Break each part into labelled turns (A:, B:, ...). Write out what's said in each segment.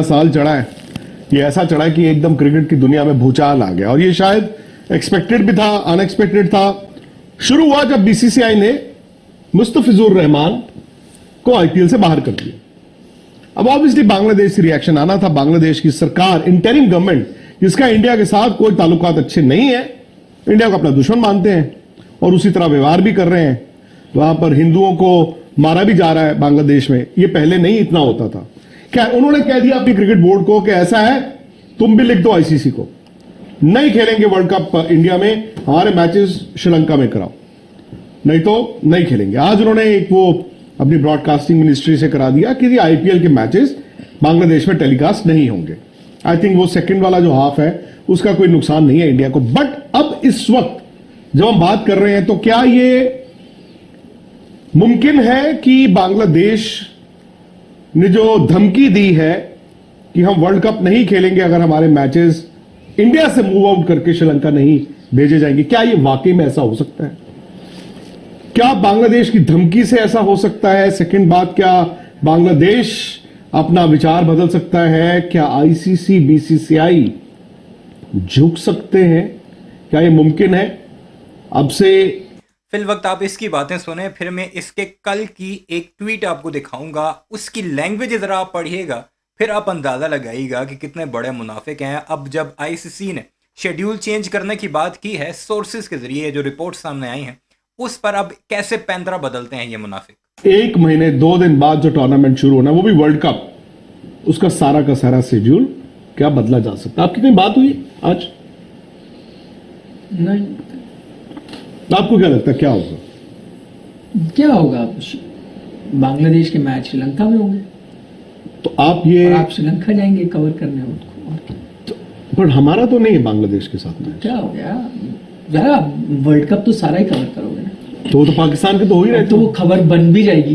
A: साल चढ़ा है, ये ऐसा चढ़ा है कि एकदम क्रिकेट की दुनिया में भूचाल आ गया। और ये शायद एक्सपेक्टेड भी था, अनएक्सपेक्टेड था। शुरू हुआ जब बीसीसीआई ने मुस्तफिजुर रहमान को आईपीएल से बाहर कर दिया। अब ऑब्वियसली बांग्लादेश से रिएक्शन आना था। बांग्लादेश की सरकार, इंटरिम गवर्नमेंट, जिसका इंडिया के साथ कोई ताल्लुकात अच्छे नहीं है, इंडिया को अपना दुश्मन मानते हैं और उसी तरह व्यवहार भी कर रहे हैं। वहां पर हिंदुओं को मारा भी जा रहा है बांग्लादेश में। ये पहले नहीं इतना होता था। क्या उन्होंने कह दिया अपनी क्रिकेट बोर्ड को कि ऐसा है, तुम भी लिख दो आईसीसी को, नहीं खेलेंगे वर्ल्ड कप इंडिया में, हमारे मैचेस श्रीलंका में कराओ, नहीं तो नहीं खेलेंगे। आज उन्होंने एक वो अपनी ब्रॉडकास्टिंग मिनिस्ट्री से करा दिया कि आईपीएल के मैचेस बांग्लादेश में टेलीकास्ट नहीं होंगे। आई थिंक वो सेकंड वाला जो हाफ है उसका कोई नुकसान नहीं है इंडिया को। बट अब इस वक्त जब हम बात कर रहे हैं तो क्या ये मुमकिन है कि बांग्लादेश ने जो धमकी दी है कि हम वर्ल्ड कप नहीं खेलेंगे अगर हमारे मैचेस इंडिया से मूव आउट करके श्रीलंका नहीं भेजे जाएंगे, क्या ये वाकई में ऐसा हो सकता है? क्या बांग्लादेश की धमकी से ऐसा हो सकता है? सेकंड बात, क्या बांग्लादेश अपना विचार बदल सकता है? क्या आईसीसी, बीसीसीआई झुक सकते हैं? क्या ये मुमकिन है? अब से
B: फिल वक्त आप इसकी बातें सुने, फिर मैं इसके कल की एक ट्वीट आपको दिखाऊंगा, उसकी लैंग्वेज जरा आप पढ़िएगा, फिर आप अंदाज़ा लगाइएगा कि कितने बड़े मुनाफिक हैं। अब जब आईसीसी ने शेड्यूल चेंज करने की बात की है, सोर्सेज के जरिए जो रिपोर्ट सामने आई हैं, उस पर अब कैसे पैंतरा बदलते हैं ये मुनाफिक।
A: 1 महीने 2 दिन बाद जो टूर्नामेंट शुरू होना, वो भी वर्ल्ड कप, उसका सारा का सारा शेड्यूल क्या बदला जा सकता है? आपकी कोई बात हुई आज?
C: नहीं।
A: आपको क्या लगता है क्या होगा?
C: क्या होगा? बांग्लादेश के मैच श्रीलंका में होंगे,
A: तो आप ये,
C: और आप श्रीलंका जाएंगे कवर करने उनको।
A: पर हमारा तो नहीं है बांग्लादेश के साथ में।
C: क्या हो गया? जरा वर्ल्ड कप तो सारा ही कवर करोगे ना,
A: तो पाकिस्तान के तो हो ही रहे।
C: तो वो खबर बन भी जाएगी।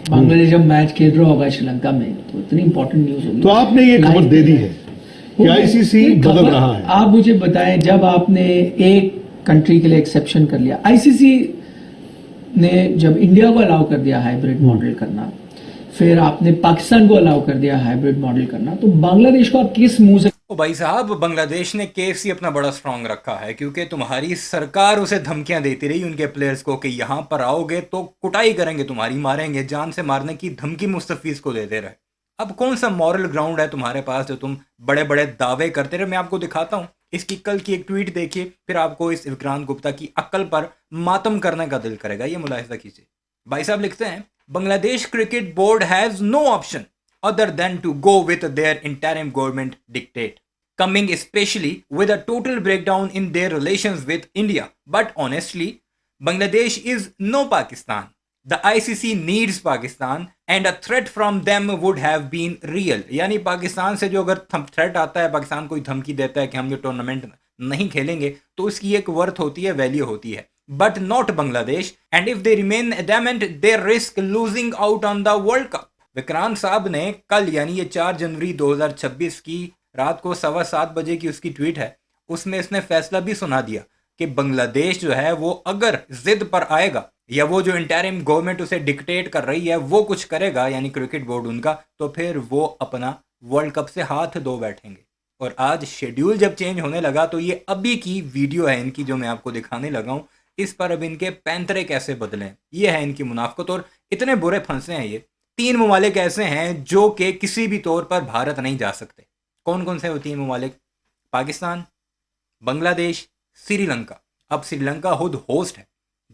C: बांग्लादेश जब मैच खेल रहा होगा श्रीलंका में तो इतनी इंपॉर्टेंट न्यूज होगी।
A: तो आपने ये खबर दे दी है कि आईसीसी बदल रहा है।
C: आप मुझे बताएं, जब आपने एक कंट्री के लिए एक्सेप्शन कर लिया, आईसीसी ने जब इंडिया को अलाउ कर दिया हाइब्रिड मॉडल करना, फिर आपने पाकिस्तान को अलाउ कर दिया हाइब्रिड मॉडल करना, तो बांग्लादेश को आप किस मुंह से?
B: ओ भाई साहब, बांग्लादेश ने केएफसी अपना बड़ा स्ट्रांग रखा है, क्योंकि तुम्हारी सरकार उसे धमकियां देती रही उनके प्लेयर्स को कि यहाँ पर आओगे तो कुटाई करेंगे, तुम्हारी मारेंगे, जान से मारने की धमकी मुस्तफीज को देते रहे। अब कौन सा मॉरल ग्राउंड है तुम्हारे पास जो तुम बड़े बड़े दावे करते रहे? मैं आपको दिखाता हूँ, इसकी कल की एक ट्वीट देखिए, फिर आपको इस विक्रांत गुप्ता की अक्ल पर मातम करने का दिल करेगा। ये मुलाहिजा कीजिए। भाई साहब लिखते हैं, Bangladesh cricket board has no option other than to go with their interim government dictate, coming especially with a total breakdown in their relations with India. But honestly, Bangladesh is no Pakistan. The ICC needs Pakistan and a threat from them would have been real. यानी पाकिस्तान से जो अगर threat आता है, पाकिस्तान कोई धमकी देता है कि हम ये टूर्नामेंट नहीं खेलेंगे, तो उसकी एक वर्थ होती है, वैल्यू होती है। But not Bangladesh, and if they remain adamant, they risk losing out on the World Cup. Vikrant साहब ने कल यानी ये 4 जनवरी 2026 की रात को 7:15 बजे की उसकी ट्वीट है, उसमें इसने फैसला भी सुना दिया कि बांग्लादेश जो है वो अगर जिद पर आएगा या वो जो इंटरिम गवर्नमेंट उसे डिक्टेट कर रही है वो कुछ करेगा, यानी क्रिकेट बोर्ड उनका, तो फिर वो अपना वर्ल्ड कप से हाथ धो बैठेंगे। और आज शेड्यूल जब चेंज होने लगा तो ये अभी की वीडियो है इनकी जो मैं आपको दिखाने लगा हूँ, इस पर अब इनके पैंतरे कैसे बदलें, ये है इनकी मुनाफकत। और इतने बुरे फंसे हैं ये। 3 ममालिक ऐसे हैं जो कि किसी भी तौर पर भारत नहीं जा सकते। कौन कौन से वो 3 ममालिक? पाकिस्तान, बांग्लादेश, श्रीलंका। अब श्रीलंका खुद होस्ट है,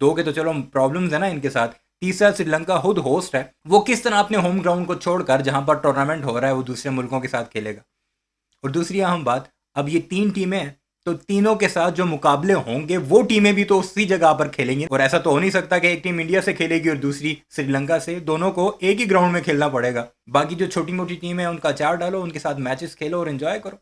B: 2 के तो चलो प्रॉब्लम्स है ना इनके साथ, तीसरा श्रीलंका खुद होस्ट है। वो किस तरह अपने होम ग्राउंड को छोड़कर जहां पर टूर्नामेंट हो रहा है वो दूसरे मुल्कों के साथ खेलेगा? और दूसरी अहम बात, अब ये 3 टीमें हैं, तो तीनों के साथ जो मुकाबले होंगे वो टीमें भी तो उसी जगह पर खेलेंगी। और ऐसा तो हो नहीं सकता कि एक टीम इंडिया से खेलेगी और दूसरी श्रीलंका से, दोनों को एक ही ग्राउंड में खेलना पड़ेगा। बाकी जो छोटी मोटी टीम है उनका चार डालो, उनके साथ मैचेस खेलो और एंजॉय करो।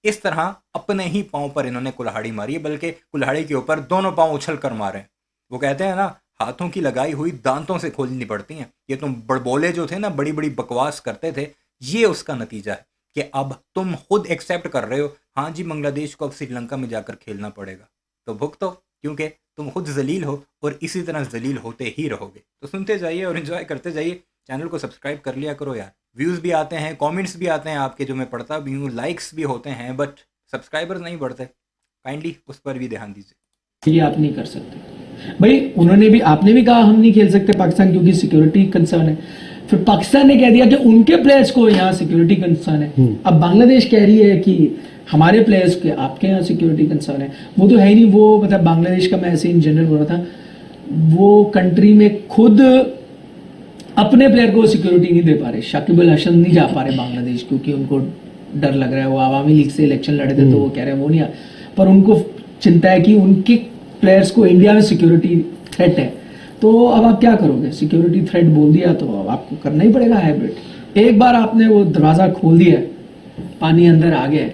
B: इस तरह अपने ही पाँव पर इन्होंने कुल्हाड़ी मारी है, बल्कि कुल्हाड़ी के ऊपर दोनों पाँव उछल कर मारे। वो कहते हैं ना, हाथों की लगाई हुई दांतों से खोलनी पड़ती हैं। ये तुम बड़बोले जो थे ना, बड़ी बड़ी बकवास करते थे, ये उसका नतीजा है कि अब तुम खुद एक्सेप्ट कर रहे हो, हाँ जी बांग्लादेश को अब श्रीलंका में जाकर खेलना पड़ेगा, तो भुगतो, क्योंकि तुम खुद जलील हो और इसी तरह जलील होते ही रहोगे। तो सुनते जाइए और एंजॉय करते जाइए। चैनल को सब्सक्राइब कर लिया करो यार। व्यूज़ भी आते हैं, कमेंट्स भी आते हैं आपके जो मैं पढ़ता भी हूँ, लाइक्स भी होते हैं, बट सब्सक्राइबर्स नहीं बढ़ते। काइंडली उस पर भी ध्यान दीजिए।
C: ये आप नहीं कर सकते भाई। उन्होंने भी, आपने भी कहा हम नहीं खेल सकते पाकिस्तान क्योंकि सिक्योरिटी कंसर्न है। फिर पाकिस्तान ने कह दिया कि उनके प्लेयर्स को यहाँ सिक्योरिटी कंसर्न है। अब बांग्लादेश कह रही है कि हमारे प्लेयर्स के आपके यहाँ सिक्योरिटी कंसर्न है। वो तो है ही नहीं। वो मतलब बांग्लादेश का, मैं ऐसे इन जनरल बोल रहा था, वो कंट्री में खुद अपने प्लेयर को सिक्योरिटी नहीं दे पा रहे। शाकिब अल हसन नहीं जा पा रहे बांग्लादेश क्योंकि उनको डर लग रहा है। वो आवामी लीग से इलेक्शन लड़े थे तो वो कह रहे हैं वो नहीं पर उनको चिंता है कि उनके प्लेयर्स को इंडिया में सिक्योरिटी थ्रेट है। तो अब आप क्या करोगे? सिक्योरिटी थ्रेट बोल दिया तो अब आपको करना ही पड़ेगा हाइब्रिड। एक बार आपने वो दरवाजा खोल दिया, पानी अंदर आ गया,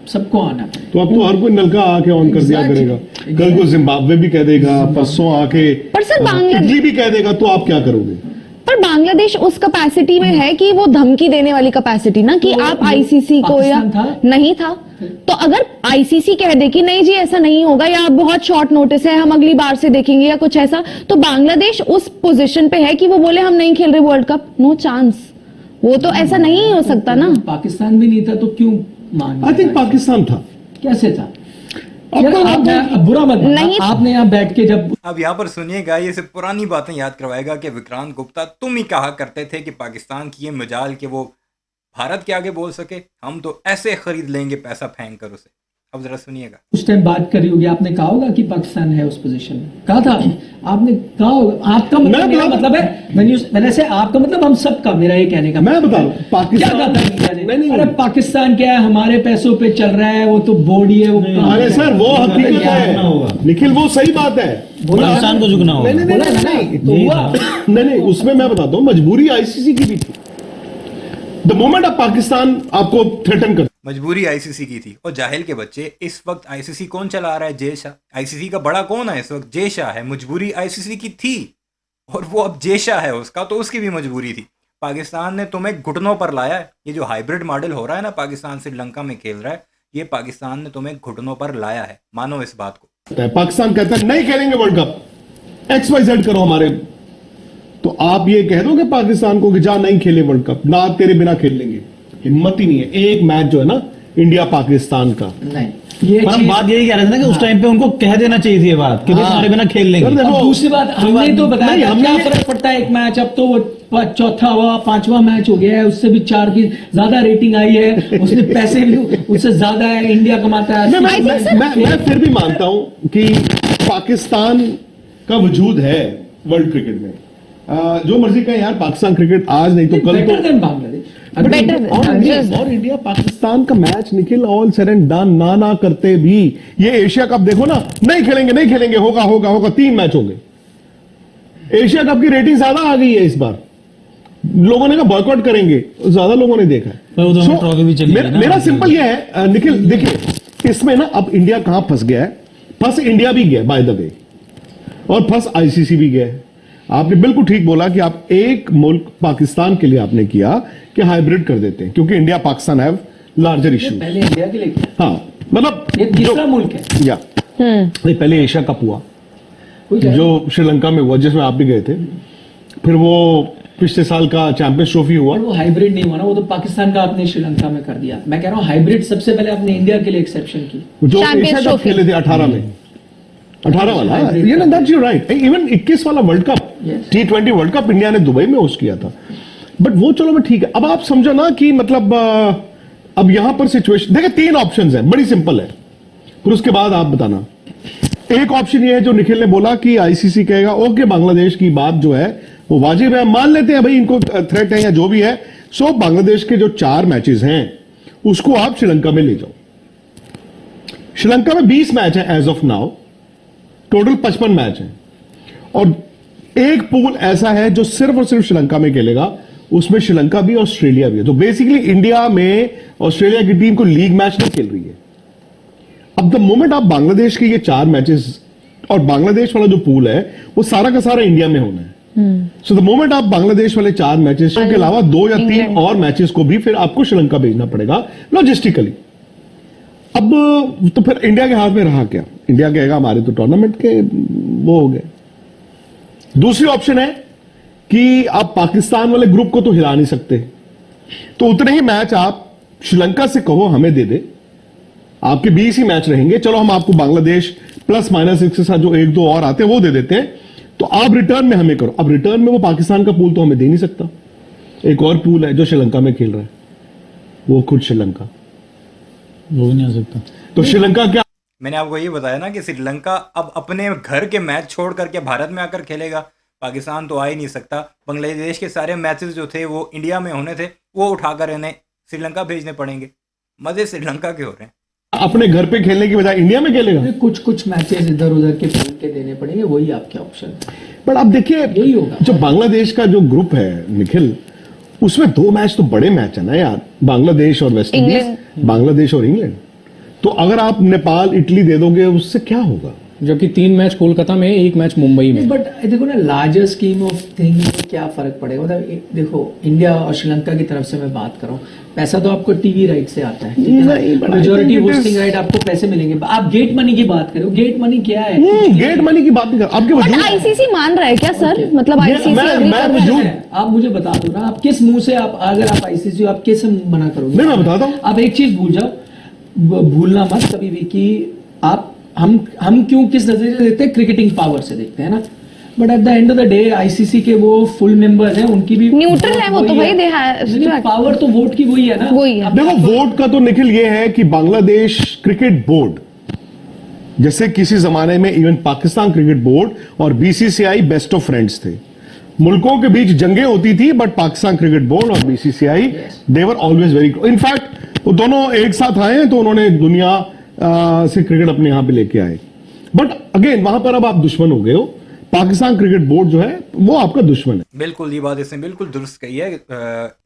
C: सबको आना पड़ेगा।
A: तो अब तो हर कोई नलका आके ऑन कर दिया करेगा। कल को जिम्बाब्वे भी कह देगा, परसों आके
D: पर सर
A: इटली भी कह देगा, तो आप क्या करोगे?
D: पर बांग्लादेश उस कैपेसिटी में है कि वो धमकी देने वाली कैपेसिटी ना, कि
C: तो
D: आप आईसीसी को, या
C: पाकिस्तान था?
D: नहीं था। तो अगर आईसीसी कह दे कि नहीं जी ऐसा नहीं होगा, या बहुत शॉर्ट नोटिस है, हम अगली बार से देखेंगे, या कुछ ऐसा, तो बांग्लादेश उस पोजीशन पे है कि वो बोले हम नहीं खेल रहे वर्ल्ड कप। No chance. वो तो ऐसा नहीं हो सकता ना।
C: पाकिस्तान भी नहीं था तो क्यों मान?
A: आई थिंक पाकिस्तान था।
C: कैसे था?
A: अब तो
C: आप बुरा मत मानना।
D: नहीं।
C: आपने यहाँ बैठ के जब
B: अब यहाँ पर सुनिएगा, ये सिर्फ पुरानी बातें याद करवाएगा कि विक्रांत गुप्ता तुम ही कहा करते थे कि पाकिस्तान की ये मजाल कि वो भारत के आगे बोल सके, हम तो ऐसे खरीद लेंगे पैसा फेंक कर उसे। अब जरा सुनिएगा।
C: उस टाइम बात करी होगी, आपने कहा होगा कि पाकिस्तान है उस पोजीशन में, कहा था आपने, कहा होगा। आपका मतलब, मेरा मतलब है मैंने से आपका मतलब हम सबका, मेरा ये कहने का
A: मैं बता रहा हूं,
C: क्या
A: पाकिस्तान
C: कहा था इंडिया ने?
A: नहीं।
C: अरे पाकिस्तान क्या है, हमारे पैसों पे चल रहा है, वो तो बॉडी है, वो
A: अरे सर वो हकीकत है निखिल, वो सही बात है।
E: पाकिस्तान को झुकना होगा।
A: नहीं,
C: तो हुआ।
A: नहीं, उसमें मैं बताता हूँ, मजबूरी आईसीसी की भी थी। द मोमेंट ऑफ पाकिस्तान आपको थ्रेटन कर,
B: मजबूरी आईसीसी की थी। और जाहिल के बच्चे, इस वक्त आईसीसी कौन चला रहा है? जय शाह। आईसीसी का बड़ा कौन है इस वक्त? जय शाह है। मजबूरी आईसीसी की थी और वो अब जय शाह है उसका, तो उसकी भी मजबूरी थी। पाकिस्तान ने तुम्हें घुटनों पर लाया है। ये जो हाइब्रिड मॉडल हो रहा है ना, पाकिस्तान श्रीलंका में खेल रहा है, ये पाकिस्तान ने तुम्हें घुटनों पर लाया है। मानो इस बात को।
A: पाकिस्तान कहता है नहीं खेलेंगे वर्ल्ड कप, XYZ करो हमारे, तो आप ये कह दोगे पाकिस्तान को कि जा नहीं खेले वर्ल्ड कप, ना तेरे बिना खेल लेंगे? हिम्मत ही नहीं है। एक मैच जो है ना इंडिया पाकिस्तान का,
C: नहीं, ये
E: पर हम
C: चीज-
E: बात यही कह रहे थे ना कि उस टाइम पे उनको कह देना चाहिए थी ये बात कि भाई तुम्हारे बिना खेल लेंगे।
A: देखो,
C: अब दूसरी बात, हमने तो बताया
A: नहीं,
C: था,
A: हमने
C: क्या
A: ये-
C: फर्क पड़ता है एक मैच? अब तो वो चौथा हुआ, पांचवा मैच हो गया है, उससे भी 4 की ज्यादा रेटिंग आई है, उसने पैसे भी उससे ज्यादा है, इंडिया कमाता है।
A: मैं फिर भी मानता हूं कि पाकिस्तान का वजूद है वर्ल्ड क्रिकेट में। जो मर्जी कहें यार, पाकिस्तान क्रिकेट आज नहीं तो कल
C: बेटर
A: तो
C: देन बांग्लादेश।
D: Better than-
A: और इंडिया पाकिस्तान का match Nikhil all said and done, ना करते भी ये एशिया कप देखो ना, नहीं खेलेंगे, होगा 3 मैच होंगे। एशिया कप की रेटिंग ज्यादा आ गई है इस बार। लोगों ने कहा बॉयकॉट करेंगे, ज्यादा लोगों ने देखा
E: पर उधर
A: So,
E: ट्रॉफी भी चली गई ना।
A: मेरा सिंपल ये है निखिल, देखिए इसमें ना अब इंडिया कहां फंस गया है। फंस इंडिया भी गया बाय द वे, और फंस आईसीसी भी गया है। आपने बिल्कुल ठीक बोला कि आप एक मुल्क पाकिस्तान के लिए आपने किया कि हाइब्रिड कर देते हैं, क्योंकि India Pakistan have larger issue.
C: पहले इंडिया के लिए किया।
A: हाँ, मतलब
C: ये तीसरा मुल्क है।
A: या नहीं, पहले एशिया कप हुआ
C: कोई कह-
A: जो श्रीलंका में हुआ, जिसमें आप भी गए थे। फिर वो पिछले साल का चैंपियंस ट्रॉफी हुआ।
C: और वो हाइब्रिड नहीं हुआ ना, वो तो पाकिस्तान का आपने श्रीलंका में कर दिया। मैं कह रहा हूँ हाइब्रिड सबसे पहले आपने इंडिया के लिए एक्सेप्शन की।
A: जो
D: Champions
A: एशिया कप
D: Trophy।
A: खेले थे 18 में, 18 वाला,
C: Hybrid
A: ये ना दैट्स यू राइट। इवन 21 वाला world cup,
C: Yes.
A: T20 world cup India ने दुबई में होस्ट किया था। बट वो चलो मैं ठीक है। अब आप समझो ना कि मतलब अब यहां पर सिचुएशन देखिए, 3 ऑप्शंस हैं, बड़ी सिंपल है, फिर उसके बाद आप बताना। एक ऑप्शन ये है जो निखिल ने बोला कि आईसीसी कहेगा ओके, बांग्लादेश की बात जो है वो वाजिब है, मान लेते हैं भाई इनको थ्रेट है या जो भी है। सो बांग्लादेश के जो 4 मैचेस हैं उसको आप श्रीलंका में ले जाओ। श्रीलंका में 20 मैच है as of now, total 55 match है, और एक पूल ऐसा है जो सिर्फ और सिर्फ श्रीलंका में खेलेगा, उसमें श्रीलंका भी ऑस्ट्रेलिया भी है। तो बेसिकली इंडिया में ऑस्ट्रेलिया की टीम को लीग मैच नहीं खेल रही है। अब द मोमेंट आप बांग्लादेश के ये 4 मैचेस, और बांग्लादेश वाला जो पूल है वो सारा का सारा इंडिया में होना है। सो द मोमेंट आप बांग्लादेश वाले 4 मैचेस के अलावा 2 या 3 और मैचेस को भी फिर आपको श्रीलंका भेजना पड़ेगा लॉजिस्टिकली। अब तो फिर इंडिया के हाथ में रहा क्या? इंडिया कहेगा हमारे तो टूर्नामेंट के वो हो गए। दूसरी ऑप्शन है कि आप पाकिस्तान वाले ग्रुप को तो हिला नहीं सकते, तो उतने ही मैच आप श्रीलंका से कहो हमें दे दे, आपके 20 ही मैच रहेंगे, चलो हम आपको बांग्लादेश प्लस माइनस के साथ जो एक दो और आते हैं वो दे देते हैं, तो आप रिटर्न में हमें करो। अब रिटर्न में वो पाकिस्तान का पूल तो हमें दे नहीं सकता, एक और पूल है जो श्रीलंका में खेल रहा है, वो खुद श्रीलंका,
E: वो भी नहीं आ सकता।
A: तो श्रीलंका क्या,
B: मैंने आपको ये बताया ना कि श्रीलंका अब अपने घर के मैच छोड़ करके भारत में आकर खेलेगा, पाकिस्तान तो आ ही नहीं सकता। बांग्लादेश के सारे मैचेस जो थे वो इंडिया में होने थे, वो उठाकर इन्हें श्रीलंका भेजने पड़ेंगे। मजे श्रीलंका के हो रहे हैं।
A: अपने घर पे खेलने की बजाय इंडिया में खेलेगा।
C: कुछ मैचेस इधर उधर के खेल के देने पड़ेंगे, वही आपके ऑप्शन।
A: पर अब देखिए
C: यही होगा।
A: जो बांग्लादेश का जो ग्रुप है निखिल, उसमें 2 मैच तो बड़े मैच है ना यार, बांग्लादेश और वेस्ट इंडीज, बांग्लादेश और इंग्लैंड। तो अगर आप नेपाल इटली दे दोगे उससे क्या होगा?
F: जबकि 3 मैच कोलकाता में, 1 मैच मुंबई में।
C: बट देखो ना, लार्जर स्कीम ऑफ थिंग में क्या फर्क पड़ेगा। मतलब देखो, इंडिया और श्रीलंका की तरफ से मैं बात कर रहा हूँ, पैसा तो आपको टीवी राइट से आता है, मेजोरिटी होस्टिंग राइट आपको पैसे मिलेंगे। आप गेट मनी की बात करो, गेट मनी क्या है?
A: गेट मनी की बात नहीं कर, आपके
D: बट
A: वजूद
D: आईसीसी मान रहा है क्या सर? मतलब आईसीसी
A: मैं वजूद,
C: आप मुझे बता दो ना, आप किस मुंह से, आप अगर आप आईसीसी आप कैसे मना करोगे?
A: नहीं मैं बताता हूँ।
C: आप एक चीज भूल जाओ, भूलना मत कभी भी कि आप हम क्यों किस नजरिए से देखते हैं, क्रिकेटिंग पावर से देखते हैं ना। But at the end of the day ICC के वो फुल मेंबर हैं, उनकी भी
D: न्यूट्रल है वो तो भाई,
C: पावर तो वोट की वही है ना।
D: वही है।
A: देखो वोट का तो निखिल ये है कि बांग्लादेश क्रिकेट बोर्ड, जैसे किसी जमाने में इवन पाकिस्तान क्रिकेट बोर्ड और बीसीसीआई बेस्ट ऑफ फ्रेंड्स थे, मुल्कों के बीच जंगें होती थी, बट पाकिस्तान क्रिकेट बोर्ड और BCCI they were always very, in fact वो दोनों एक साथ आए हैं तो उन्होंने दुनिया से क्रिकेट अपने यहां पे लेके आए। बट अगेन वहां पर अब आप दुश्मन हो गए हो, पाकिस्तान क्रिकेट बोर्ड जो है वो आपका दुश्मन है।
B: बिल्कुल, ये बात इसने बिल्कुल दुरुस्त कही है।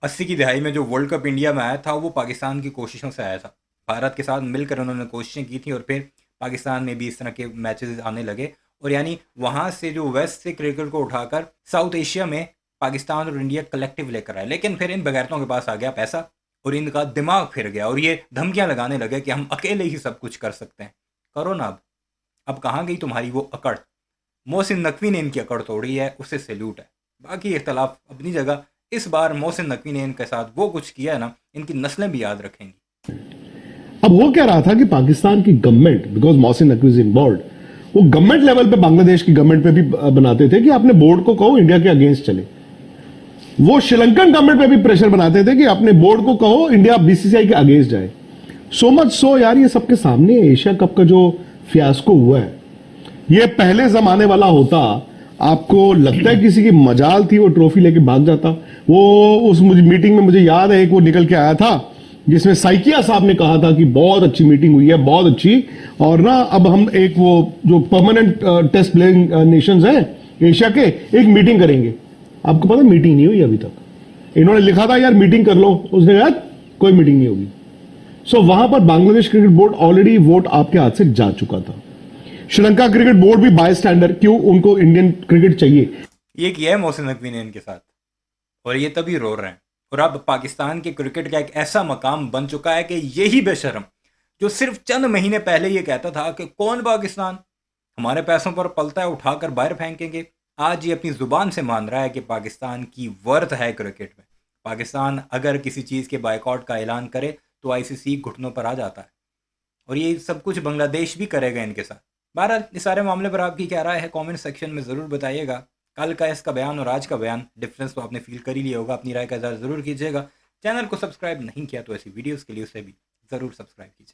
B: 80 की दहाई में जो वर्ल्ड कप इंडिया में आया था वो पाकिस्तान की कोशिशों से आया था, भारत के साथ मिलकर उन्होंने कोशिशें की थी और फिर पाकिस्तान में भी इस तरह के मैचेस आने लगे, और यानी वहां से जो वेस्ट से क्रिकेट को उठाकर साउथ एशिया में पाकिस्तान और इंडिया कलेक्टिव लेकर आए। लेकिन फिर इन बगैरतों के पास आ गया पैसा और इनका दिमाग फिर गया और ये धमकियां लगाने लगे कि हम अकेले ही सब कुछ कर सकते हैं। करो ना अब कहाँ गई तुम्हारी वो अकड़? मोहसिन नकवी ने इनकी अकड़ तोड़ी है, उससे सैल्यूट है। बाकी इख्तलाफ अपनी जगह, इस बार मोहसिन नकवी ने इनके साथ वो कुछ किया है ना, इनकी नस्लें भी याद रखेंगी।
A: अब वो कह रहा था कि पाकिस्तान की government, because Mohsin Naqvi is involved, वो गवर्नमेंट लेवल पे बांग्लादेश की गवर्नमेंट पे भी बनाते थे कि अपने बोर्ड को कहो इंडिया के अगेंस्ट चले। वो श्रीलंकन गवर्नमेंट पे भी प्रेशर बनाते थे कि अपने बोर्ड को कहो इंडिया बीसीसीआई के अगेंस्ट जाए। सो मच सो यार, ये सबके सामने एशिया कप का जो फियास्को हुआ है, ये पहले जमाने वाला होता, आपको लगता है किसी की मजाल थी वो ट्रॉफी लेके भाग जाता? वो उस मीटिंग में मुझे याद है एक वो निकल के आया था जिसमें साइकिया साहब ने कहा था कि बहुत अच्छी मीटिंग हुई है, बहुत अच्छी, और ना अब हम एक वो जो परमानेंट टेस्ट प्लेइंग नेशंस हैं एशिया के, एक मीटिंग करेंगे। आपको पता मीटिंग नहीं हुई अभी तक। इन्होंने लिखा था यार मीटिंग कर लो, उसने कहा कोई मीटिंग नहीं होगी। सो वहां पर Bangladesh cricket board already vote आपके हाथ से जा चुका था। श्रीलंका क्रिकेट बोर्ड भी बाय स्टैंडर्ड, क्यों उनको इंडियन क्रिकेट चाहिए,
B: ये किया है मोहसिन नकवी ने इनके साथ, और ये तभी रो रहे हैं। और अब पाकिस्तान के क्रिकेट का एक ऐसा मकाम बन चुका है कि यही बेशरम जो सिर्फ चंद महीने पहले ये कहता था कि कौन पाकिस्तान हमारे पैसों पर पलता है, उठाकर बाहर फेंकेंगे, आज ये अपनी जुबान से मान रहा है कि पाकिस्तान की वर्थ है क्रिकेट में। पाकिस्तान अगर किसी चीज़ के बायकॉट का ऐलान करे तो आईसीसी घुटनों पर आ जाता है, और ये सब कुछ बांग्लादेश भी करेगा इनके साथ। बहरहाल इस सारे मामले पर आपकी क्या राय है कमेंट सेक्शन में ज़रूर बताइएगा। कल का इसका बयान और आज का बयान डिफरेंस तो आपने फील कर ही लिया होगा, अपनी राय का इज़हार ज़रूर कीजिएगा। चैनल को सब्सक्राइब नहीं किया तो ऐसी वीडियोस के लिए उसे भी ज़रूर सब्सक्राइब कीजिए।